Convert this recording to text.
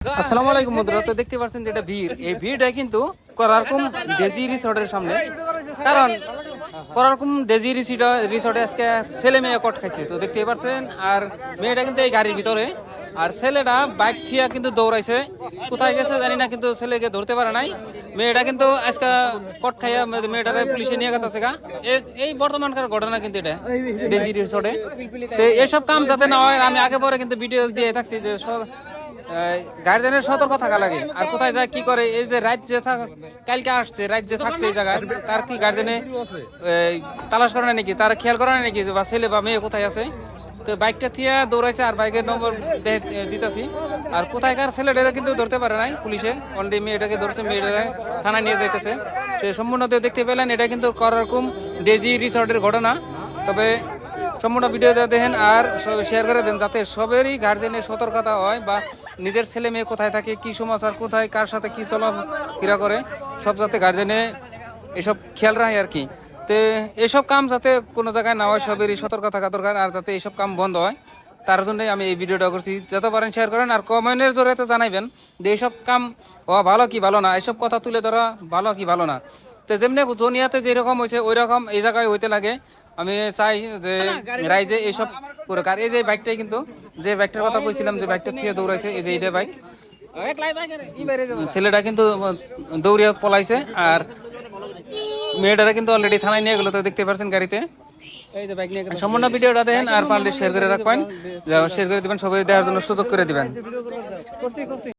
আসসালামু আলাইকুম বন্ধুরা, তো দেখতে পাচ্ছেন যেটা ভিড়, এই ভিড়টা কিন্তু করারকুম ডেজি রিসোর্টের সামনে। কারণ করারকুম ডেজি রিসোর্টে আজকে ছেলে মেয়ে কট খাইছে, তো দেখতে পাচ্ছেন। আর মেয়েটা কিন্তু এই গাড়ির ভিতরে, আর ছেলেটা বাইক থিয়া কিন্তু দৌড়াইছে, কোথায় গেছে জানি না, কিন্তু ছেলেকে ধরতে পারে নাই। মেয়েটা কিন্তু আজকে কট খাইয়া মেয়েটারে পুলিশে নিয়ে গেছে গা। এই বর্তমানকার ঘটনা কিন্তু এটা ডেজি রিসোর্টে। তো এইসব কাম যাতে না হয়, আমি আগে পরে কিন্তু ভিডিও দিয়ে থাকছি যে গার্জেনের সতর্ক থাকা লাগে। আর কোথায় যায় কি করে, এই যে রাত যে কালকে আসছে, রাত যে থাকছে এই জায়গায়, তার কি গার্জেনে তালাশ করে না নাকি, তার খেয়াল করে না নাকি বা ছেলে বা মেয়ে কোথায় আছে। তো বাইকটা থিয়া দৌড়াইছে, আর বাইকের নম্বর দিতেছি। আর কোথায়কার ছেলেটা কিন্তু ধরতে পারে নাই পুলিশে, অলরেডি মেয়েটাকে ধরছে, মেয়েটা থানায় নিয়ে যাইতেছে। সে সম্পূর্ণ দেখতে পেলেন, এটা কিন্তু কররকম ডেজি রিসোর্টের ঘটনা। তবে সম্পূর্ণ ভিডিওটা দেখেন আর শেয়ার করে দেন, যাতে সবেরই গার্জেনের সতর্কতা হয়, বা নিজের ছেলে মেয়ে কোথায় থাকে, কি সমাচার, কোথায় কার সাথে কি চলাফেরা করে, সব যাতে গার্জেনে এসব খেয়াল রাখে আর কি। তো এসব কাম যাতে কোনো জায়গায় না হয়, সবেরই সতর্ক থাকা দরকার। আর যাতে এইসব কাম বন্ধ হয়, তার জন্যই আমি এই ভিডিওটা করছি। যত পারেন শেয়ার করেন, আর কমেন্টের জরিয়ে জানাইবেন যে এইসব কাম হওয়া ভালো কি ভালো না, এইসব কথা তুলে ধরা ভালো কি ভালো না। তো যেমনি জনিয়াতে যেরকম হয়েছে ওই রকম এই জায়গায় হইতে লাগে। আমি চাই যে রাইজে এইসব করে। আর এই যে বাইকটাই কিন্তু, যে বাইকটার কথা কইছিলাম, যে বাইকটা থেকে দৌড়াইছে, এই যে এইটা বাইক, ছেলেটা কিন্তু দৌড়িয়ে পলাইছে। আর মেয়েটারা কিন্তু অলরেডি থানায় নিয়ে গেল, তো দেখতে পাচ্ছেন গাড়িতে। সম্পূর্ণ ভিডিওটা দেখেন, আর পারলে শেয়ার করে রাখবেন, শেয়ার করে দিবেন, সবাই দেখার জন্য সুযোগ করে দিবেন।